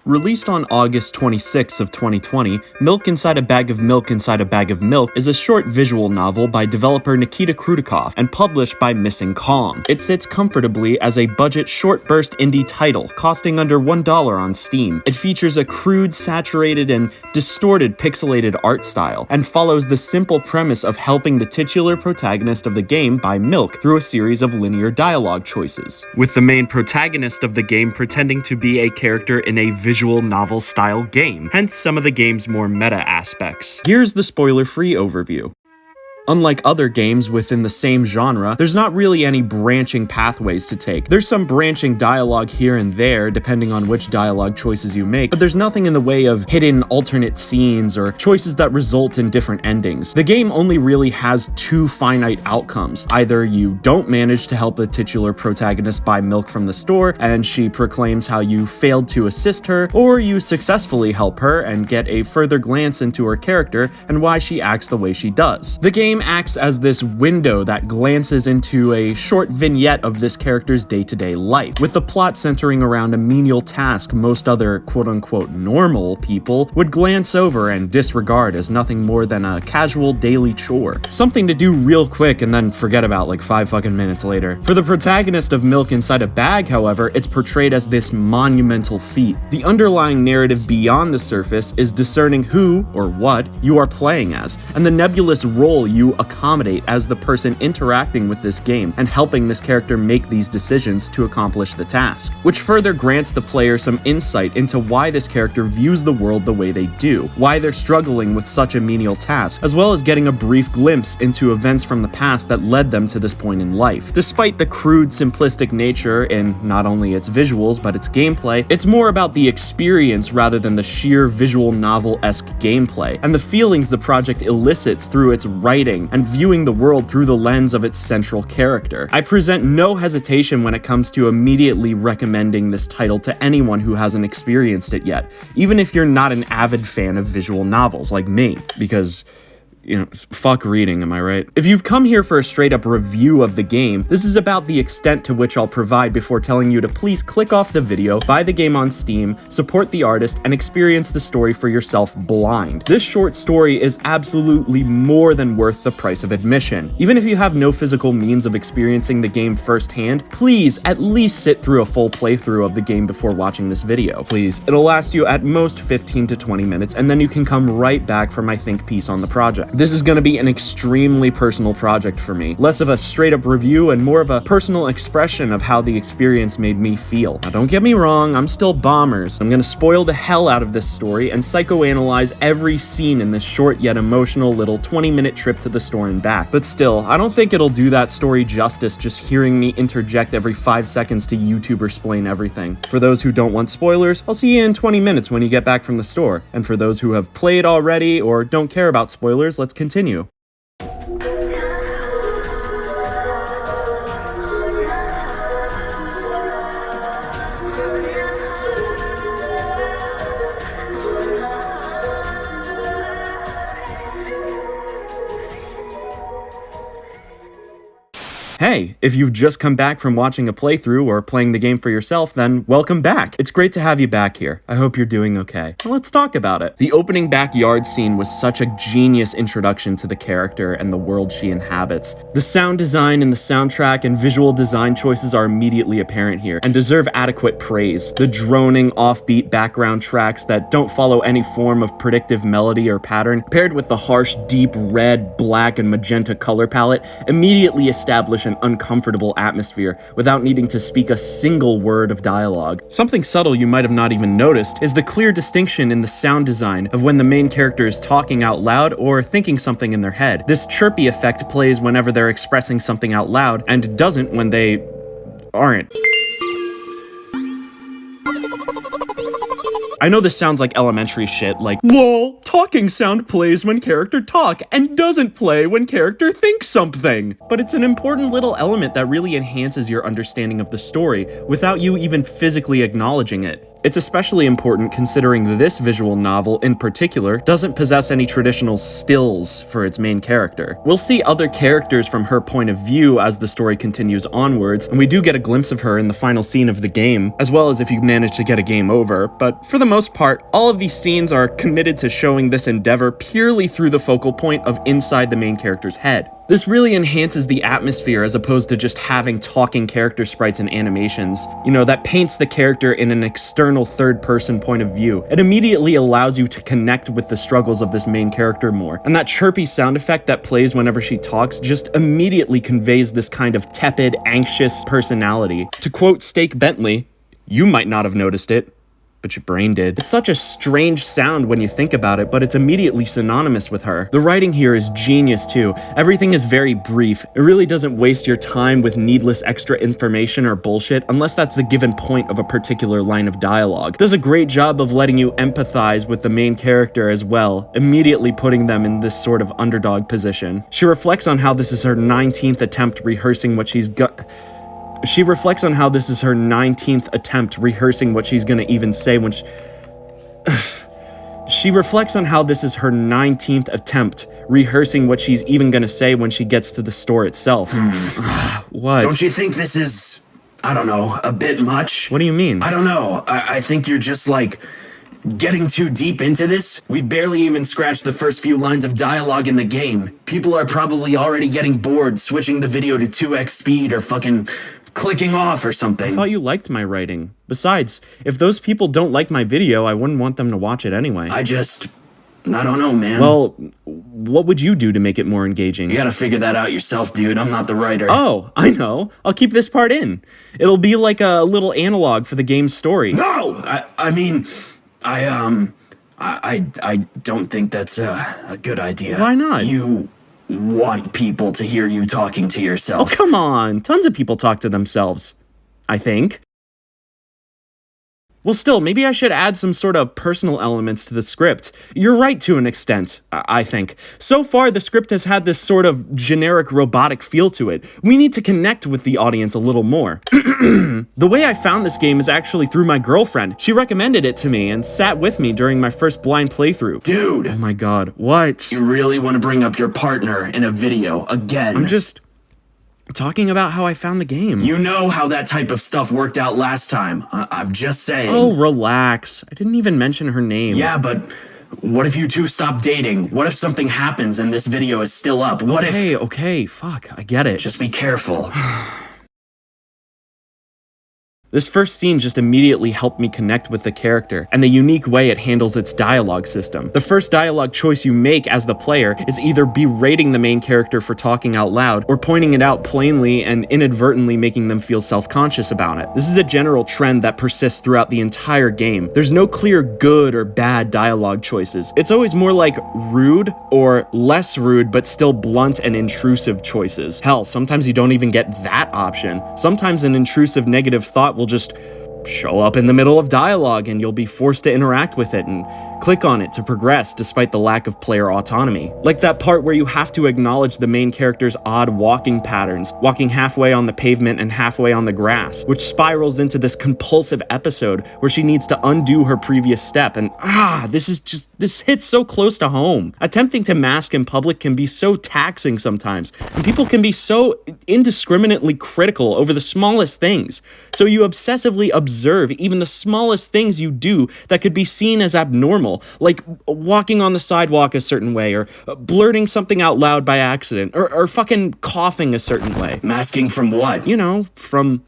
Released on August 26 of 2020, Milk Inside a Bag of Milk Inside a Bag of Milk is a short visual novel by developer Nikita Kryukov and published by Missing Kong. It sits comfortably as a budget short burst indie title, costing under $1 on Steam. It features a crude, saturated, and distorted pixelated art style, and follows the simple premise of helping the titular protagonist of the game buy milk through a series of linear dialogue choices, with the main protagonist of the game pretending to be a character in a visual novel-style game, hence some of the game's more meta aspects. Here's the spoiler-free overview. Unlike other games within the same genre, there's not really any branching pathways to take. There's some branching dialogue here and there, depending on which dialogue choices you make, but there's nothing in the way of hidden alternate scenes or choices that result in different endings. The game only really has two finite outcomes. Either you don't manage to help the titular protagonist buy milk from the store, and she proclaims how you failed to assist her, or you successfully help her and get a further glance into her character and why she acts the way she does. The game acts as this window that glances into a short vignette of this character's day-to-day life, with the plot centering around a menial task most other quote-unquote normal people would glance over and disregard as nothing more than a casual daily chore. Something to do real quick and then forget about like 5 fucking minutes later. For the protagonist of Milk Inside a Bag, however, it's portrayed as this monumental feat. The underlying narrative beyond the surface is discerning who, or what, you are playing as, and the nebulous role you accommodate as the person interacting with this game and helping this character make these decisions to accomplish the task, which further grants the player some insight into why this character views the world the way they do, why they're struggling with such a menial task, as well as getting a brief glimpse into events from the past that led them to this point in life. Despite the crude, simplistic nature in not only its visuals but its gameplay, it's more about the experience rather than the sheer visual novel-esque gameplay, and the feelings the project elicits through its writing and viewing the world through the lens of its central character. I present no hesitation when it comes to immediately recommending this title to anyone who hasn't experienced it yet, even if you're not an avid fan of visual novels like me, because fuck reading, am I right? If you've come here for a straight-up review of the game, this is about the extent to which I'll provide before telling you to please click off the video, buy the game on Steam, support the artist, and experience the story for yourself blind. This short story is absolutely more than worth the price of admission. Even if you have no physical means of experiencing the game firsthand, please at least sit through a full playthrough of the game before watching this video. Please. It'll last you at most 15 to 20 minutes, and then you can come right back for my think piece on the project. This is going to be an extremely personal project for me, less of a straight-up review and more of a personal expression of how the experience made me feel. Now don't get me wrong, I'm still bombers. I'm going to spoil the hell out of this story and psychoanalyze every scene in this short yet emotional little 20-minute trip to the store and back. But still, I don't think it'll do that story justice just hearing me interject every 5 seconds to YouTube-explain everything. For those who don't want spoilers, I'll see you in 20 minutes when you get back from the store. And for those who have played already or don't care about spoilers, let's continue. Hey, if you've just come back from watching a playthrough or playing the game for yourself, then welcome back. It's great to have you back here. I hope you're doing okay. Well, let's talk about it. The opening backyard scene was such a genius introduction to the character and the world she inhabits. The sound design in the soundtrack and visual design choices are immediately apparent here and deserve adequate praise. The droning, offbeat background tracks that don't follow any form of predictive melody or pattern, paired with the harsh, deep red, black, and magenta color palette, immediately establish an uncomfortable atmosphere without needing to speak a single word of dialogue. Something subtle you might have not even noticed is the clear distinction in the sound design of when the main character is talking out loud or thinking something in their head. This chirpy effect plays whenever they're expressing something out loud and doesn't when they aren't. I know this sounds like elementary shit, like LOL, talking sound plays when character talk and doesn't play when character thinks something. But it's an important little element that really enhances your understanding of the story without you even physically acknowledging it. It's especially important considering this visual novel in particular doesn't possess any traditional stills for its main character. We'll see other characters from her point of view as the story continues onwards, and we do get a glimpse of her in the final scene of the game, as well as if you manage to get a game over, but for the most part, all of these scenes are committed to showing this endeavor purely through the focal point of inside the main character's head. This really enhances the atmosphere as opposed to just having talking character sprites and animations. You know, that paints the character in an external third-person point of view. It immediately allows you to connect with the struggles of this main character more. And that chirpy sound effect that plays whenever she talks just immediately conveys this kind of tepid, anxious personality. To quote Steak Bentley, "You might not have noticed it, but your brain did." It's such a strange sound when you think about it, but it's immediately synonymous with her. The writing here is genius too. Everything is very brief. It really doesn't waste your time with needless extra information or bullshit unless that's the given point of a particular line of dialogue. It does a great job of letting you empathize with the main character as well, immediately putting them in this sort of underdog position. She reflects on how this is her 19th attempt rehearsing what she's She reflects on how this is her 19th attempt rehearsing what she's gonna even say when She reflects on how this is her 19th attempt rehearsing what she's even gonna say when she gets to the store itself. What? Don't you think this is, I don't know, a bit much? What do you mean? I don't know. I think you're just like getting too deep into this. We barely even scratched the first few lines of dialogue in the game. People are probably already getting bored switching the video to 2x speed or fucking clicking off or something. I thought you liked my writing. Besides, if those people don't like my video, I wouldn't want them to watch it anyway. I don't know, man. Well, what would you do to make it more engaging? You gotta figure that out yourself, dude. I'm not the writer. Oh, I know. I'll keep this part in. It'll be like a little analog for the game's story. No! I don't think that's a good idea. Why not? You want people to hear you talking to Oh, yourself. come on. Tons of people talk to themselves, I think. Well, still, maybe I should add some sort of personal elements to the script. You're right to an extent, I think. So far, the script has had this sort of generic robotic feel to it. We need to connect with the audience a little more. The way I found this game is actually through my girlfriend. She recommended it to me and sat with me during my first blind playthrough. Dude! Oh my god, what? You really want to bring up your partner in a video again? I'm just talking about how I found the game. You know how that type of stuff worked out last time. I'm just saying. Oh, relax. I didn't even mention her name. Yeah, but what if you two stop dating? What if something happens and this video is still up? What if... Okay, fuck, I get it. Just be careful. This first scene just immediately helped me connect with the character and the unique way it handles its dialogue system. The first dialogue choice you make as the player is either berating the main character for talking out loud or pointing it out plainly and inadvertently making them feel self-conscious about it. This is a general trend that persists throughout the entire game. There's no clear good or bad dialogue choices. It's always more like rude or less rude but still blunt and intrusive choices. Hell, sometimes you don't even get that option. Sometimes an intrusive negative thought will just show up in the middle of dialogue and you'll be forced to interact with it and click on it to progress despite the lack of player autonomy. Like that part where you have to acknowledge the main character's odd walking patterns, walking halfway on the pavement and halfway on the grass, which spirals into this compulsive episode where she needs to undo her previous step. And this hits so close to home. Attempting to mask in public can be so taxing sometimes, and people can be so indiscriminately critical over the smallest things. So you obsessively observe even the smallest things you do that could be seen as abnormal, like walking on the sidewalk a certain way, or blurting something out loud by accident, or fucking coughing a certain way. Masking from what? You know, from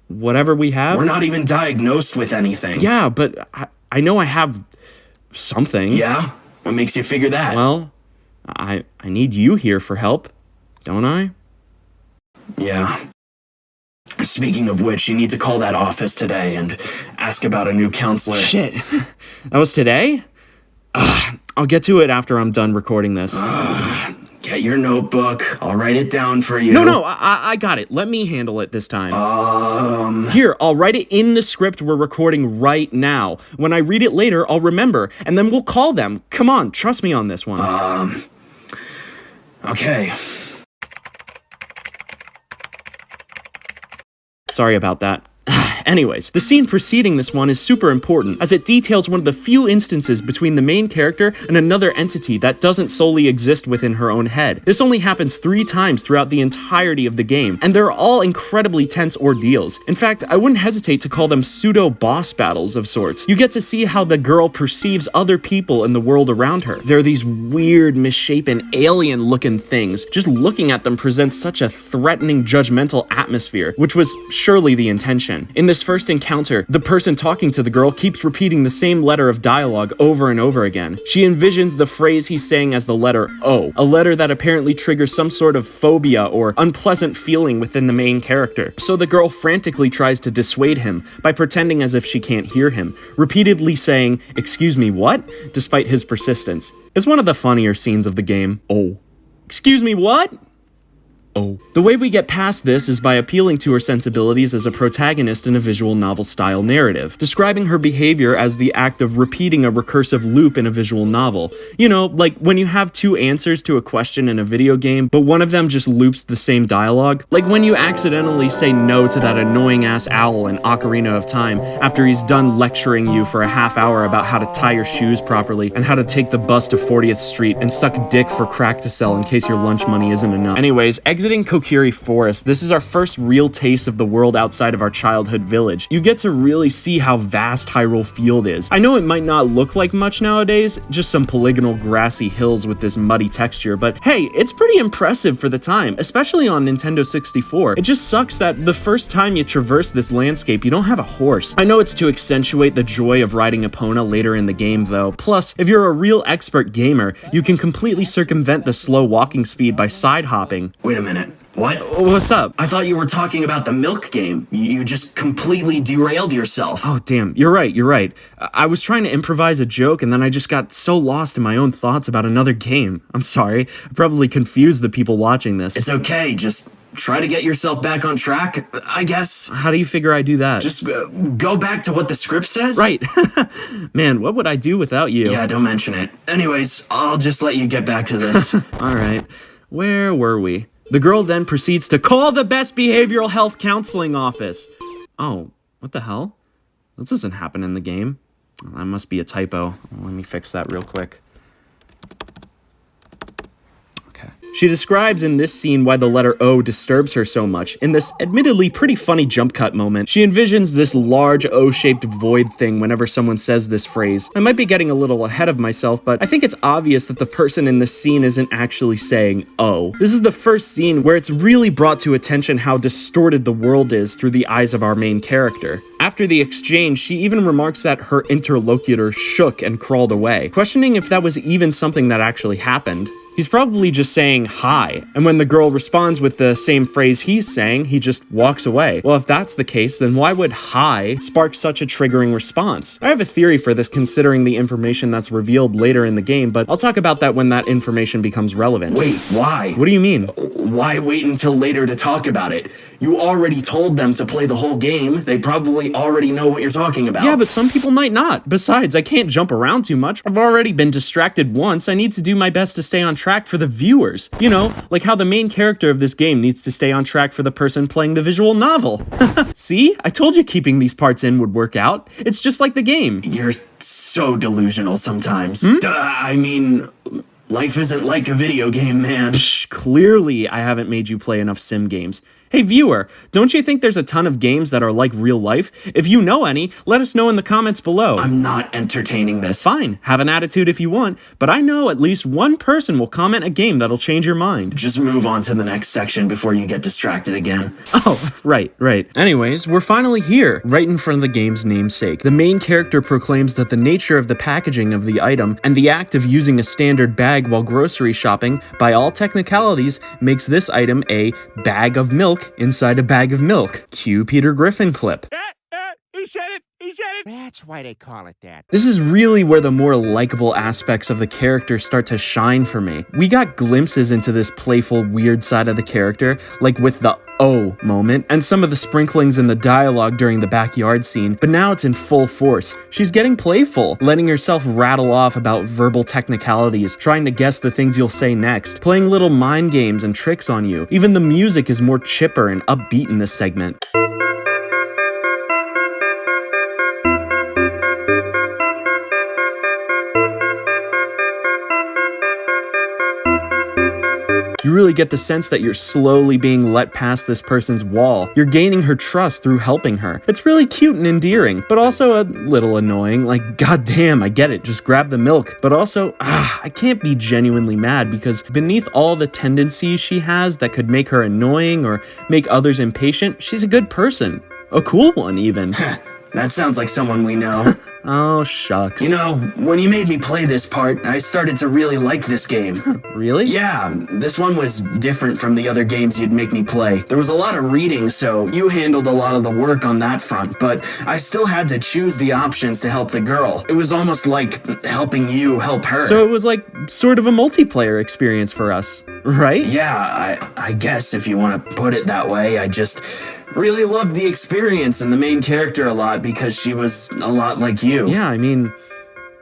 whatever we have. We're not even diagnosed with anything. Yeah, but I know I have something. Yeah? What makes you figure that? Well, I need you here for help, don't I? Yeah. Speaking of which, you need to call that office today and ask about a new counselor. Shit. That was today? I'll get to it after I'm done recording this. Get your notebook. I'll write it down for you. No, I got it. Let me handle it this time. Here, I'll write it in the script we're recording right now. When I read it later, I'll remember, and then we'll call them. Come on, trust me on this one. Okay. Sorry about that. Anyways, the scene preceding this one is super important, as it details one of the few instances between the main character and another entity that doesn't solely exist within her own head. This only happens 3 times throughout the entirety of the game, and they're all incredibly tense ordeals. In fact, I wouldn't hesitate to call them pseudo-boss battles of sorts. You get to see how the girl perceives other people in the world around her. They're these weird, misshapen, alien-looking things. Just looking at them presents such a threatening, judgmental atmosphere, which was surely the intention. In this first encounter, the person talking to the girl keeps repeating the same letter of dialogue over and over again. She envisions the phrase he's saying as the letter O, a letter that apparently triggers some sort of phobia or unpleasant feeling within the main character. So the girl frantically tries to dissuade him by pretending as if she can't hear him, repeatedly saying, "Excuse me, what?" despite his persistence. It's one of the funnier scenes of the game. Oh. Excuse me, what? Oh. The way we get past this is by appealing to her sensibilities as a protagonist in a visual novel-style narrative, describing her behavior as the act of repeating a recursive loop in a visual novel. You know, like when you have 2 answers to a question in a video game, but one of them just loops the same dialogue. Like when you accidentally say no to that annoying-ass owl in Ocarina of Time after he's done lecturing you for a half hour about how to tie your shoes properly and how to take the bus to 40th Street and suck dick for crack to sell in case your lunch money isn't enough. Anyways, exiting Kokiri Forest, this is our first real taste of the world outside of our childhood village. You get to really see how vast Hyrule Field is. I know it might not look like much nowadays, just some polygonal grassy hills with this muddy texture, but hey, it's pretty impressive for the time, especially on Nintendo 64. It just sucks that the first time you traverse this landscape, you don't have a horse. I know it's to accentuate the joy of riding Epona later in the game though. Plus, if you're a real expert gamer, you can completely circumvent the slow walking speed by side hopping. Wait a minute. What? What's up? I thought you were talking about the milk game. You just completely derailed yourself. Oh, damn. You're right. I was trying to improvise a joke, and then I just got so lost in my own thoughts about another game. I'm sorry. I probably confused the people watching this. It's okay. Just try to get yourself back on track, I guess. How do you figure I do that? Just go back to what the script says. Right. Man, what would I do without you? Yeah, don't mention it. Anyways, I'll just let you get back to this. All right. Where were we? The girl then proceeds to call the best behavioral health counseling office. Oh, what the hell? This doesn't happen in the game. That must be a typo. Let me fix that real quick. She describes in this scene why the letter O disturbs her so much. In this admittedly pretty funny jump cut moment, she envisions this large O-shaped void thing whenever someone says this phrase. I might be getting a little ahead of myself, but I think it's obvious that the person in this scene isn't actually saying O. This is the first scene where it's really brought to attention how distorted the world is through the eyes of our main character. After the exchange, she even remarks that her interlocutor shook and crawled away, questioning if that was even something that actually happened. He's probably just saying hi, and when the girl responds with the same phrase he's saying, he just walks away. Well, if that's the case, then why would hi spark such a triggering response? I have a theory for this considering the information that's revealed later in the game, but I'll talk about that when that information becomes relevant. Wait, why? What do you mean? Why wait until later to talk about it? You already told them to play the whole game. They probably already know what you're talking about. Yeah, but some people might not. Besides, I can't jump around too much. I've already been distracted once. I need to do my best to stay on track for the viewers. You know, like how the main character of this game needs to stay on track for the person playing the visual novel. See? I told you keeping these parts in would work out. It's just like the game. You're so delusional sometimes. I mean, life isn't like a video game, man. Psh, clearly, I haven't made you play enough sim games. Hey viewer, don't you think there's a ton of games that are like real life? If you know any, let us know in the comments below. I'm not entertaining this. Fine, have an attitude if you want, but I know at least one person will comment a game that'll change your mind. Just move on to the next section before you get distracted again. Oh, right. Anyways, we're finally here, right in front of the game's namesake. The main character proclaims that the nature of the packaging of the item and the act of using a standard bag while grocery shopping, by all technicalities, makes this item a bag of milk inside a bag of milk. Cue Peter Griffin clip. He said That's why they call it that. This is really where the more likable aspects of the character start to shine for me. We got glimpses into this playful, weird side of the character, like with the "oh" moment, and some of the sprinklings in the dialogue during the backyard scene, but now it's in full force. She's getting playful, letting herself rattle off about verbal technicalities, trying to guess the things you'll say next, playing little mind games and tricks on you. Even the music is more chipper and upbeat in this segment. You really get the sense that you're slowly being let past this person's wall. You're gaining her trust through helping her. It's really cute and endearing, but also a little annoying. Like, goddamn, I get it, just grab the milk. But also, I can't be genuinely mad because beneath all the tendencies she has that could make her annoying or make others impatient, she's a good person. A cool one, even. That sounds like someone we know. Oh, shucks. You know, when you made me play this part, I started to really like this game. Really? Yeah, this one was different from the other games you'd make me play. There was a lot of reading, so you handled a lot of the work on that front, but I still had to choose the options to help the girl. It was almost like helping you help her. So it was like sort of a multiplayer experience for us, right? Yeah, I guess if you want to put it that way. I just really loved the experience and the main character a lot because she was a lot like you. Yeah, I mean,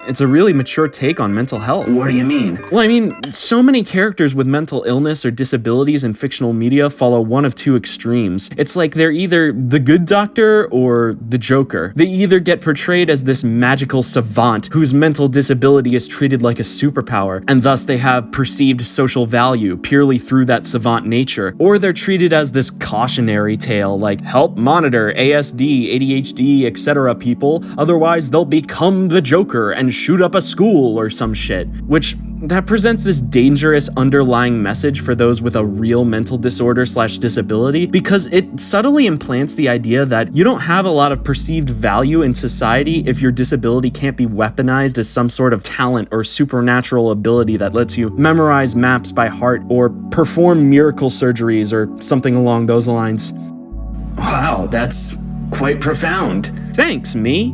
it's a really mature take on mental health. What do you mean? Well, I mean, so many characters with mental illness or disabilities in fictional media follow one of two extremes. It's like they're either the good doctor or the Joker. They either get portrayed as this magical savant whose mental disability is treated like a superpower, and thus they have perceived social value purely through that savant nature, or they're treated as this cautionary tale like, help monitor ASD, ADHD, etc. people, otherwise they'll become the Joker and shoot up a school or some shit, which that presents this dangerous underlying message for those with a real mental disorder / disability, because it subtly implants the idea that you don't have a lot of perceived value in society if your disability can't be weaponized as some sort of talent or supernatural ability that lets you memorize maps by heart or perform miracle surgeries or something along those lines. Wow, that's quite profound. Thanks, me.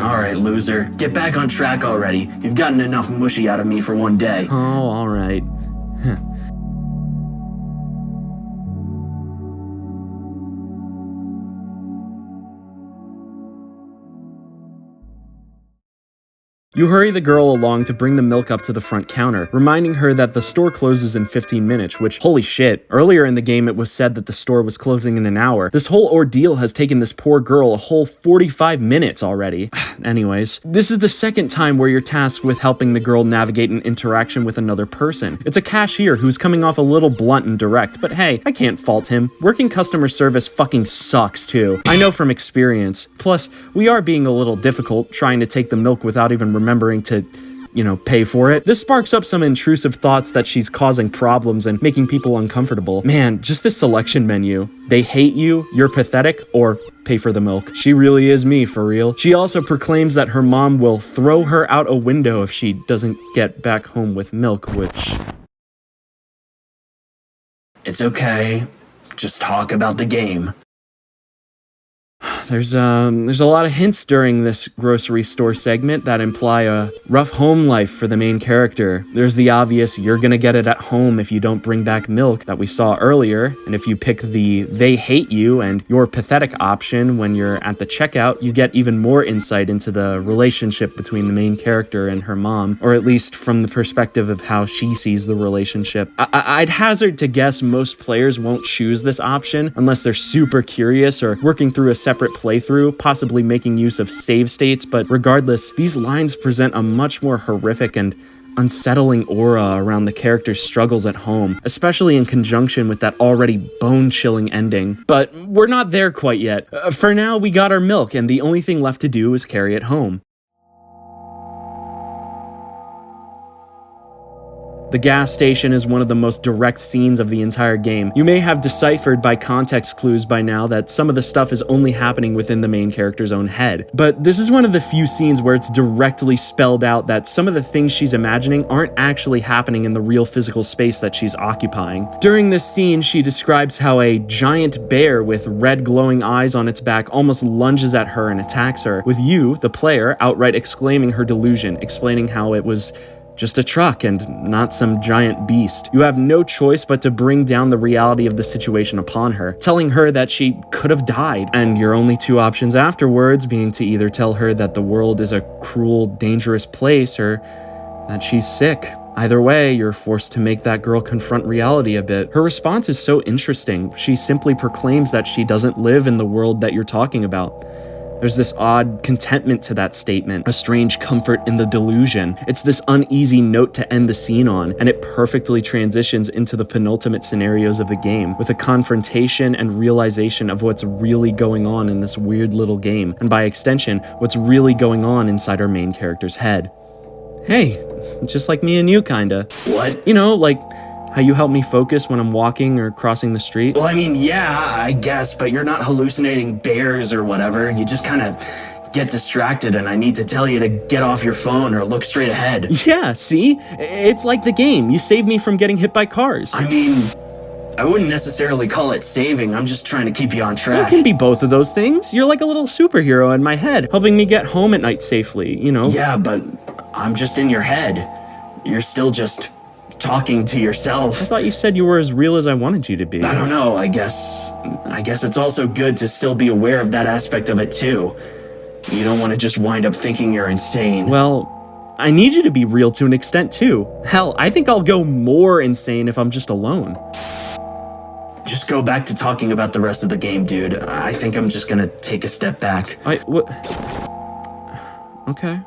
Alright, loser. Get back on track already. You've gotten enough mushy out of me for one day. Oh, alright. You hurry the girl along to bring the milk up to the front counter, reminding her that the store closes in 15 minutes, which, holy shit, earlier in the game it was said that the store was closing in an hour. This whole ordeal has taken this poor girl a whole 45 minutes already. Anyways, this is the second time where you're tasked with helping the girl navigate an interaction with another person. It's a cashier who's coming off a little blunt and direct, but hey, I can't fault him. Working customer service fucking sucks too. I know from experience. Plus, we are being a little difficult trying to take the milk without even remembering to, pay for it. This sparks up some intrusive thoughts that she's causing problems and making people uncomfortable. Man, just this selection menu. They hate you, you're pathetic, or pay for the milk. She really is me, for real. She also proclaims that her mom will throw her out a window if she doesn't get back home with milk, which... It's okay. Just talk about the game. There's a lot of hints during this grocery store segment that imply a rough home life for the main character. There's the obvious "you're gonna get it at home if you don't bring back milk" that we saw earlier, and if you pick the "they hate you" and "you're pathetic" option when you're at the checkout, you get even more insight into the relationship between the main character and her mom, or at least from the perspective of how she sees the relationship. I'd hazard to guess most players won't choose this option unless they're super curious or working through a separate playthrough, possibly making use of save states, but regardless, these lines present a much more horrific and unsettling aura around the character's struggles at home, especially in conjunction with that already bone-chilling ending. But we're not there quite yet. For now, we got our milk, and the only thing left to do is carry it home. The gas station is one of the most direct scenes of the entire game. You may have deciphered by context clues by now that some of the stuff is only happening within the main character's own head. But this is one of the few scenes where it's directly spelled out that some of the things she's imagining aren't actually happening in the real physical space that she's occupying. During this scene, she describes how a giant bear with red glowing eyes on its back almost lunges at her and attacks her, with you, the player, outright exclaiming her delusion, explaining how it was just a truck and not some giant beast. You have no choice but to bring down the reality of the situation upon her, telling her that she could have died, and your only two options afterwards being to either tell her that the world is a cruel, dangerous place or that she's sick. Either way, you're forced to make that girl confront reality a bit. Her response is so interesting. She simply proclaims that she doesn't live in the world that you're talking about. There's this odd contentment to that statement, a strange comfort in the delusion. It's this uneasy note to end the scene on, and it perfectly transitions into the penultimate scenarios of the game, with a confrontation and realization of what's really going on in this weird little game, and by extension, what's really going on inside our main character's head. Hey, just like me and you, kinda. What? You know, like how you help me focus when I'm walking or crossing the street? Well, I mean, yeah, I guess, but you're not hallucinating bears or whatever. You just kind of get distracted and I need to tell you to get off your phone or look straight ahead. Yeah, see? It's like the game. You saved me from getting hit by cars. I mean, I wouldn't necessarily call it saving. I'm just trying to keep you on track. You can be both of those things. You're like a little superhero in my head, helping me get home at night safely, you know? Yeah, but I'm just in your head. You're still just talking to yourself. I thought you said you were as real as I wanted you to be. I don't know, I guess it's also good to still be aware of that aspect of it too. You don't want to just wind up thinking you're insane. Well, I need you to be real to an extent too. Hell, I think I'll go more insane if I'm just alone. Just go back to talking about the rest of the game, dude. I think I'm just gonna take a step back. What? Okay.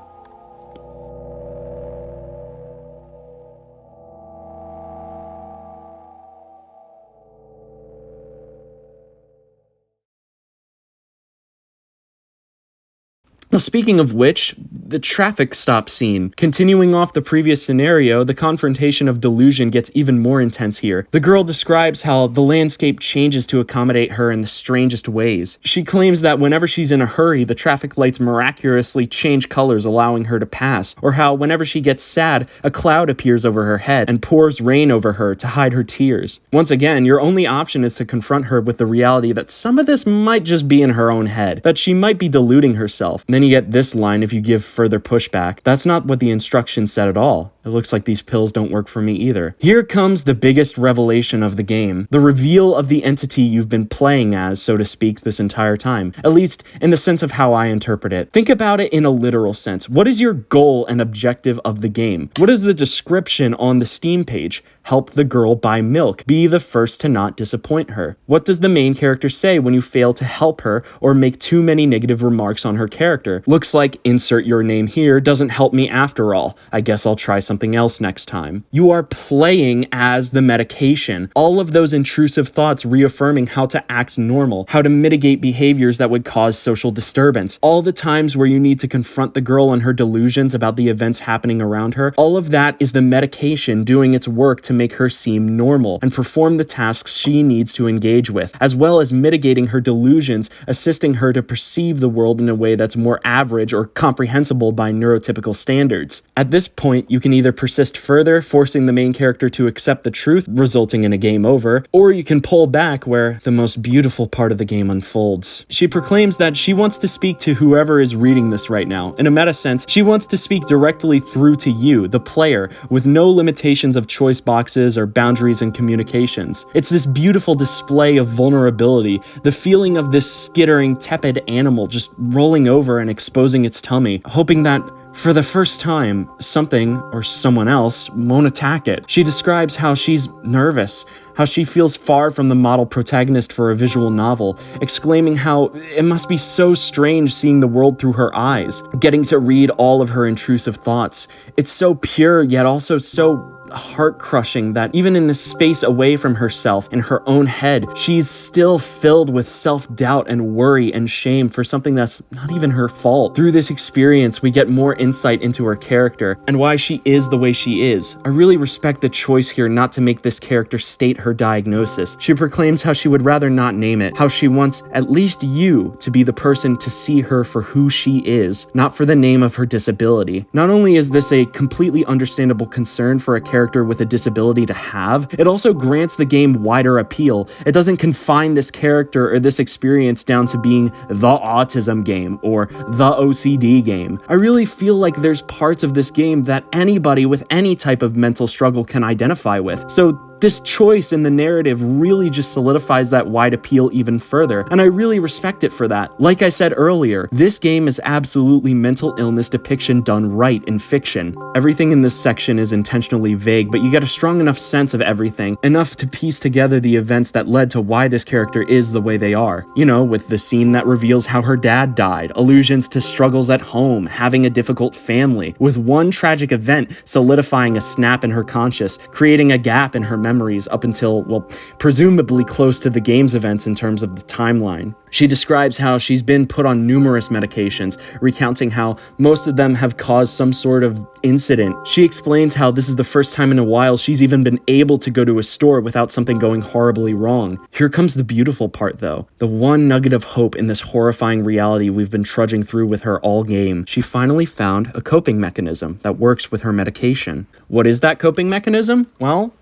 Well, speaking of which, the traffic stop scene. Continuing off the previous scenario, the confrontation of delusion gets even more intense here. The girl describes how the landscape changes to accommodate her in the strangest ways. She claims that whenever she's in a hurry, the traffic lights miraculously change colors, allowing her to pass, or how whenever she gets sad, a cloud appears over her head and pours rain over her to hide her tears. Once again, your only option is to confront her with the reality that some of this might just be in her own head, that she might be deluding herself. And then you get this line if you give further pushback. That's not what the instructions said at all. It looks like these pills don't work for me either. Here comes the biggest revelation of the game. The reveal of the entity you've been playing as, so to speak, this entire time. At least in the sense of how I interpret it. Think about it in a literal sense. What is your goal and objective of the game? What is the description on the Steam page? Help the girl buy milk. Be the first to not disappoint her. What does the main character say when you fail to help her or make too many negative remarks on her character? Looks like insert your name here doesn't help me after all. I guess I'll try something else next time. You are playing as the medication. All of those intrusive thoughts reaffirming how to act normal, how to mitigate behaviors that would cause social disturbance. All the times where you need to confront the girl and her delusions about the events happening around her. All of that is the medication doing its work to make her seem normal and perform the tasks she needs to engage with, as well as mitigating her delusions, assisting her to perceive the world in a way that's more average or comprehensible by neurotypical standards. At this point, you can either persist further, forcing the main character to accept the truth, resulting in a game over, or you can pull back where the most beautiful part of the game unfolds. She proclaims that she wants to speak to whoever is reading this right now. In a meta sense, she wants to speak directly through to you, the player, with no limitations of choice boxes or boundaries in communications. It's this beautiful display of vulnerability, the feeling of this skittering, tepid animal just rolling over and exposing its tummy, hoping that for the first time, something or someone else won't attack it. She describes how she's nervous, how she feels far from the model protagonist for a visual novel, exclaiming how it must be so strange seeing the world through her eyes, getting to read all of her intrusive thoughts. It's so pure, yet also so heart-crushing that even in the space away from herself, in her own head, she's still filled with self-doubt and worry and shame for something that's not even her fault. Through this experience, we get more insight into her character and why she is the way she is. I really respect the choice here not to make this character state her diagnosis. She proclaims how she would rather not name it, how she wants at least you to be the person to see her for who she is, not for the name of her disability. Not only is this a completely understandable concern for a character with a disability to have, it also grants the game wider appeal. It doesn't confine this character or this experience down to being the autism game or the OCD game. I really feel like there's parts of this game that anybody with any type of mental struggle can identify with. So this choice in the narrative really just solidifies that wide appeal even further, and I really respect it for that. Like I said earlier, this game is absolutely mental illness depiction done right in fiction. Everything in this section is intentionally vague, but you get a strong enough sense of everything, enough to piece together the events that led to why this character is the way they are. You know, with the scene that reveals how her dad died, allusions to struggles at home, having a difficult family, with one tragic event solidifying a snap in her conscious, creating a gap in her memories up until, well, presumably close to the game's events in terms of the timeline. She describes how she's been put on numerous medications, recounting how most of them have caused some sort of incident. She explains how this is the first time in a while she's even been able to go to a store without something going horribly wrong. Here comes the beautiful part though. The one nugget of hope in this horrifying reality we've been trudging through with her all game. She finally found a coping mechanism that works with her medication. What is that coping mechanism? Well,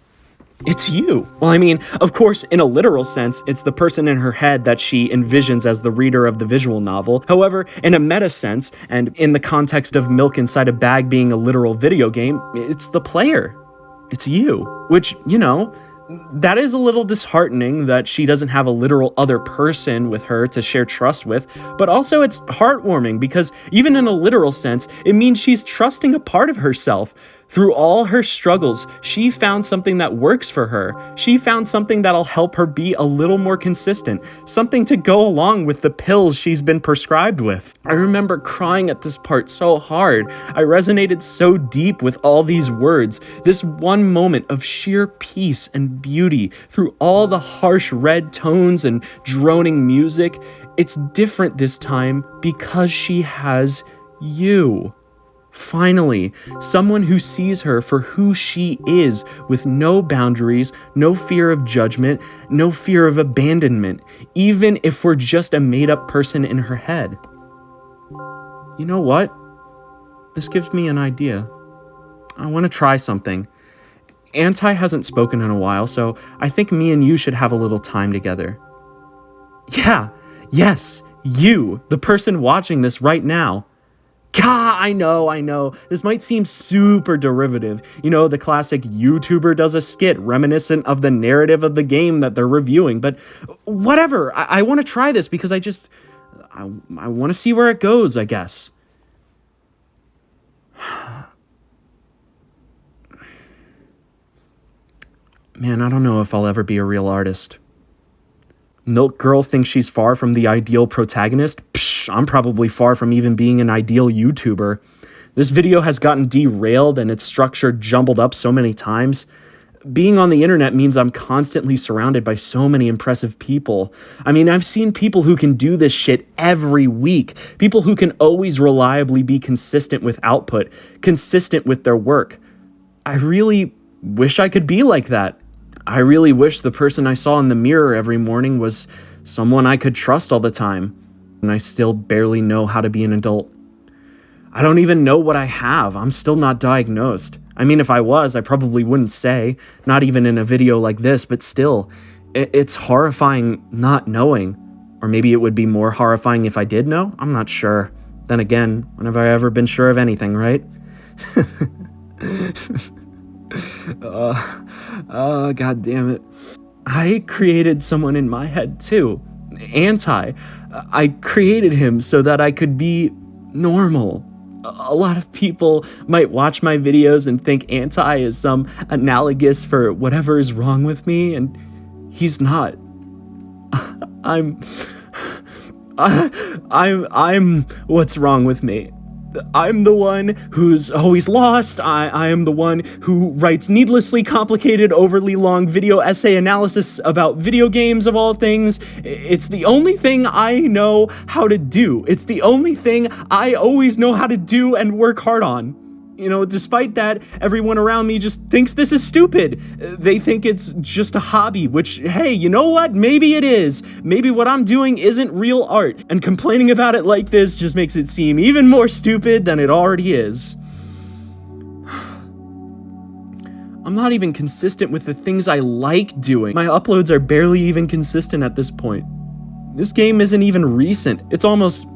it's you. Well, I mean, of course, in a literal sense, it's the person in her head that she envisions as the reader of the visual novel. However, in a meta sense, and in the context of Milk Inside a Bag being a literal video game, it's the player. It's you. Which, you know, that is a little disheartening that she doesn't have a literal other person with her to share trust with, but also it's heartwarming because even in a literal sense, it means she's trusting a part of herself. Through all her struggles, she found something that works for her. She found something that'll help her be a little more consistent, something to go along with the pills she's been prescribed with. I remember crying at this part so hard. I resonated so deep with all these words, this one moment of sheer peace and beauty through all the harsh red tones and droning music. It's different this time because she has you. Finally, someone who sees her for who she is, with no boundaries, no fear of judgment, no fear of abandonment, even if we're just a made-up person in her head. You know what? This gives me an idea. I want to try something. Anti hasn't spoken in a while, so I think me and you should have a little time together. Yeah, yes, you, the person watching this right now. God, I know. This might seem super derivative. You know, the classic YouTuber does a skit reminiscent of the narrative of the game that they're reviewing, but whatever. I want to try this because I want to see where it goes, I guess. Man, I don't know if I'll ever be a real artist. Milk Girl thinks she's far from the ideal protagonist? I'm probably far from even being an ideal YouTuber. This video has gotten derailed and its structure jumbled up so many times. Being on the internet means I'm constantly surrounded by so many impressive people. I mean, I've seen people who can do this shit every week. People who can always reliably be consistent with output, consistent with their work. I really wish I could be like that. I really wish the person I saw in the mirror every morning was someone I could trust all the time. And I still barely know how to be an adult. I don't even know what I have. I'm still not diagnosed. I mean, if I was, I probably wouldn't say, not even in a video like this, but still, it's horrifying not knowing. Or maybe it would be more horrifying if I did know? I'm not sure. Then again, when have I ever been sure of anything, right? God damn it. I created someone in my head too. Anti. I created him so that I could be normal. A lot of people might watch my videos and think Anti is some analogous for whatever is wrong with me, and He's not. I'm what's wrong with me? I'm the one who's always lost. I am the one who writes needlessly complicated, overly long video essay analysis about video games of all things. It's the only thing I know how to do. It's the only thing I always know how to do and work hard on. You know, despite that, everyone around me just thinks this is stupid. They think it's just a hobby, which, hey, you know what? Maybe it is. Maybe what I'm doing isn't real art, and complaining about it like this just makes it seem even more stupid than it already is. I'm not even consistent with the things I like doing. My uploads are barely even consistent at this point. This game isn't even recent. It's almost...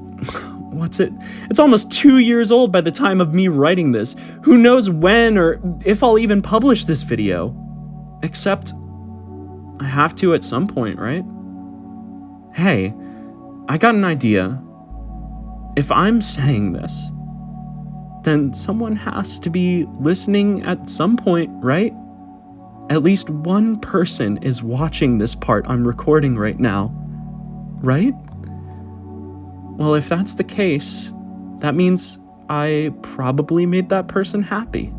It's almost 2 years old by the time of me writing this. Who knows when or if I'll even publish this video. Except, I have to at some point, right? Hey, I got an idea. If I'm saying this, then someone has to be listening at some point, right? At least one person is watching this part I'm recording right now, right? Well, if that's the case, that means I probably made that person happy.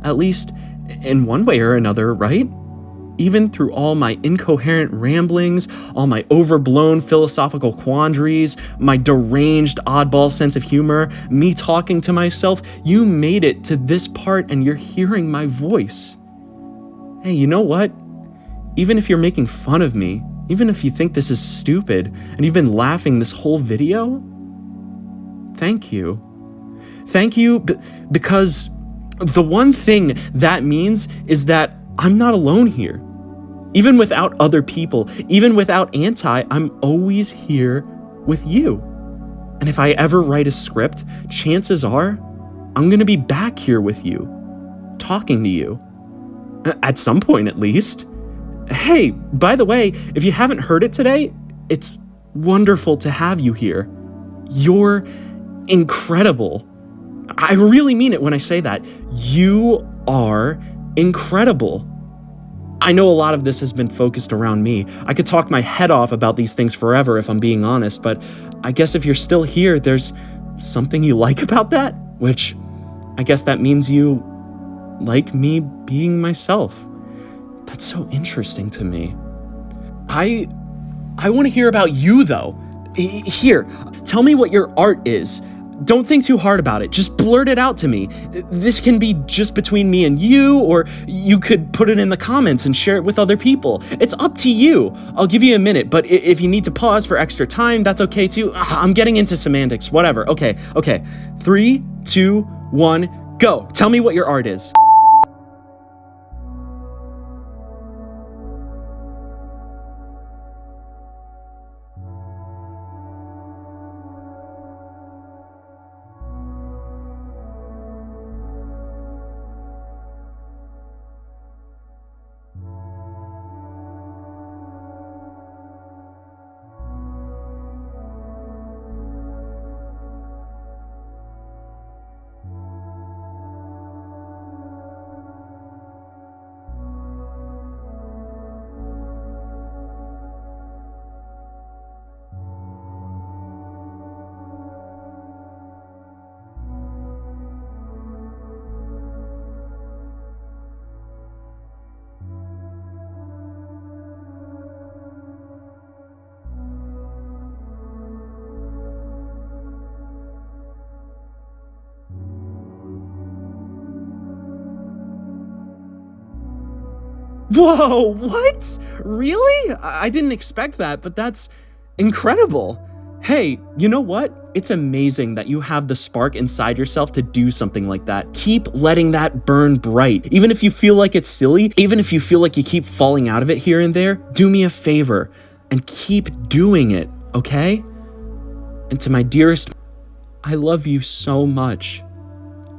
At least in one way or another, right? Even through all my incoherent ramblings, all my overblown philosophical quandaries, my deranged oddball sense of humor, me talking to myself, you made it to this part and you're hearing my voice. Hey, you know what? Even if you're making fun of me, even if you think this is stupid, and you've been laughing this whole video, thank you. Thank you, because the one thing that means is that I'm not alone here. Even without other people, even without Anti, I'm always here with you. And if I ever write a script, chances are I'm gonna be back here with you, talking to you. At some point, at least. Hey, by the way, if you haven't heard it today, it's wonderful to have you here. You're incredible. I really mean it when I say that. You are incredible. I know a lot of this has been focused around me. I could talk my head off about these things forever if I'm being honest, but I guess if you're still here, there's something you like about that, which I guess that means you like me being myself. That's so interesting to me. I want to hear about you, though. Here, tell me what your art is. Don't think too hard about it. Just blurt it out to me. This can be just between me and you, or you could put it in the comments and share it with other people. It's up to you. I'll give you a minute, but if you need to pause for extra time, that's okay too. I'm getting into semantics, whatever. Okay. 3, 2, 1, go. Tell me what your art is. Whoa, what? Really? I didn't expect that, but that's incredible. Hey, you know what? It's amazing that you have the spark inside yourself to do something like that. Keep letting that burn bright. Even if you feel like it's silly, even if you feel like you keep falling out of it here and there, do me a favor and keep doing it, okay? And to my dearest, I love you so much.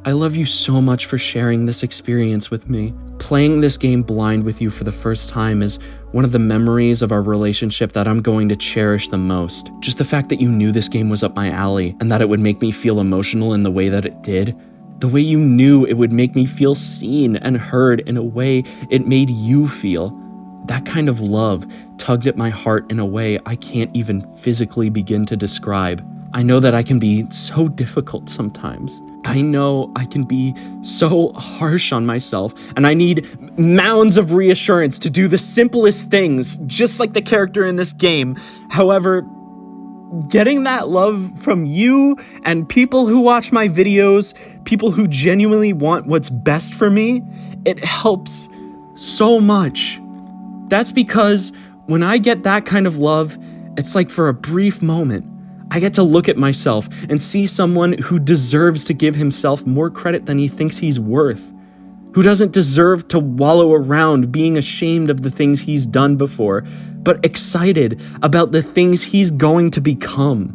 I love you so much for sharing this experience with me. Playing this game blind with you for the first time is one of the memories of our relationship that I'm going to cherish the most. Just the fact that you knew this game was up my alley and that it would make me feel emotional in the way that it did. The way you knew it would make me feel seen and heard in a way it made you feel. That kind of love tugged at my heart in a way I can't even physically begin to describe. I know that I can be so difficult sometimes. I know I can be so harsh on myself, and I need mounds of reassurance to do the simplest things, just like the character in this game. However, getting that love from you and people who watch my videos, people who genuinely want what's best for me, it helps so much. That's because when I get that kind of love, it's like for a brief moment, I get to look at myself and see someone who deserves to give himself more credit than he thinks he's worth, who doesn't deserve to wallow around being ashamed of the things he's done before, but excited about the things he's going to become.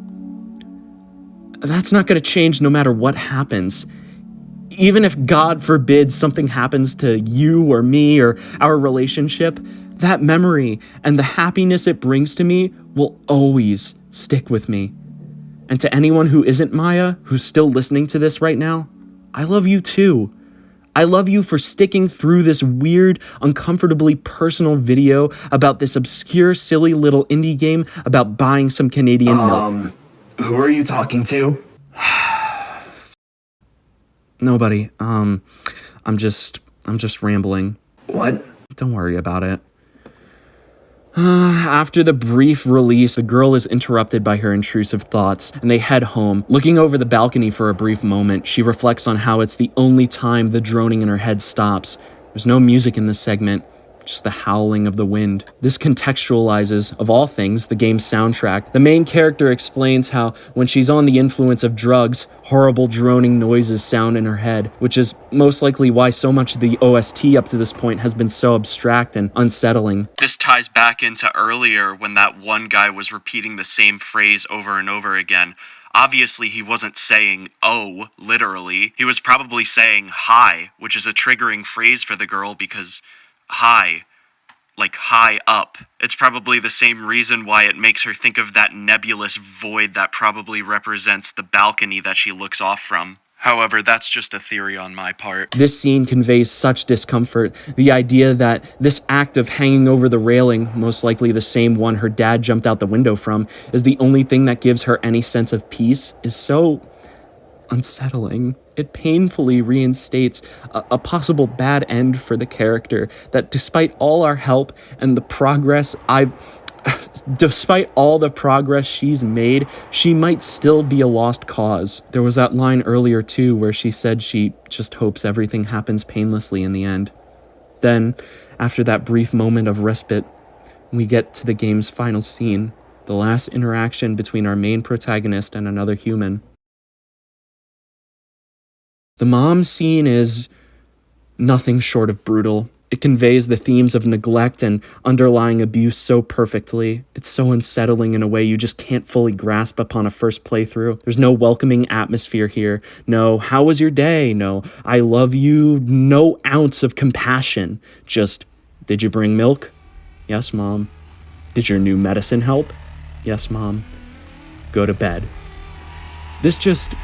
That's not going to change no matter what happens. Even if, God forbid, something happens to you or me or our relationship, that memory and the happiness it brings to me will always stick with me. And to anyone who isn't Maya, who's still listening to this right now, I love you too. I love you for sticking through this weird, uncomfortably personal video about this obscure, silly little indie game about buying some Canadian milk. Who are you talking to? Nobody. I'm just rambling. What? Don't worry about it. After the brief release, the girl is interrupted by her intrusive thoughts, and they head home. Looking over the balcony for a brief moment, she reflects on how it's the only time the droning in her head stops. There's no music in this segment, just the howling of the wind. This contextualizes, of all things, the game's soundtrack. The main character explains how, when she's on the influence of drugs, horrible droning noises sound in her head, which is most likely why so much of the OST up to this point has been so abstract and unsettling. This ties back into earlier when that one guy was repeating the same phrase over and over again. Obviously, he wasn't saying, oh, literally. He was probably saying hi, which is a triggering phrase for the girl because high, like high up. It's probably the same reason why it makes her think of that nebulous void that probably represents the balcony that she looks off from. However, that's just a theory on my part. This scene conveys such discomfort. The idea that this act of hanging over the railing, most likely the same one her dad jumped out the window from, is the only thing that gives her any sense of peace is so unsettling. It painfully reinstates a possible bad end for the character, that despite all our help and the progress despite all the progress she's made, she might still be a lost cause. There was that line earlier too where she said she just hopes everything happens painlessly in the end. Then, after that brief moment of respite, we get to the game's final scene, the last interaction between our main protagonist and another human. The mom scene is nothing short of brutal. It conveys the themes of neglect and underlying abuse so perfectly. It's so unsettling in a way you just can't fully grasp upon a first playthrough. There's no welcoming atmosphere here. No, how was your day? No, I love you. No ounce of compassion. Just, did you bring milk? Yes, Mom. Did your new medicine help? Yes, Mom. Go to bed. This just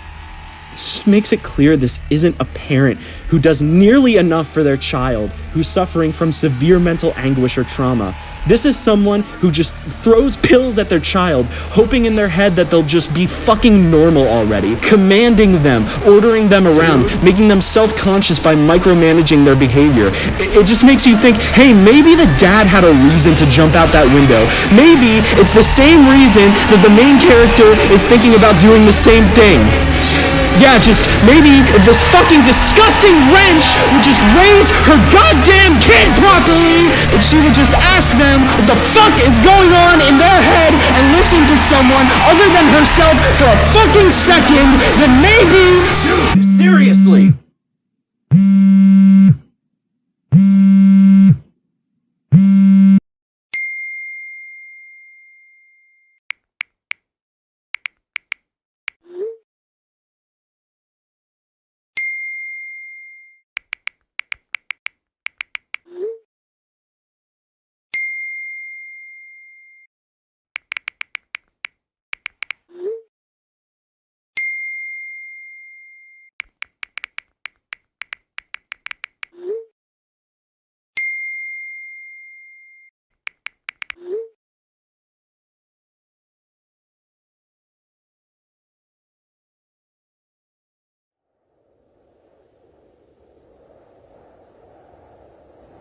makes it clear this isn't a parent who does nearly enough for their child who's suffering from severe mental anguish or trauma. This is someone who just throws pills at their child, hoping in their head that they'll just be fucking normal already, commanding them, ordering them around, making them self-conscious by micromanaging their behavior. It just makes you think, hey, maybe the dad had a reason to jump out that window. Maybe it's the same reason that the main character is thinking about doing the same thing. Yeah, just maybe if this fucking disgusting wench would just raise her goddamn kid properly, if she would just ask them what the fuck is going on in their head and listen to someone other than herself for a fucking second, then maybe... Dude, seriously!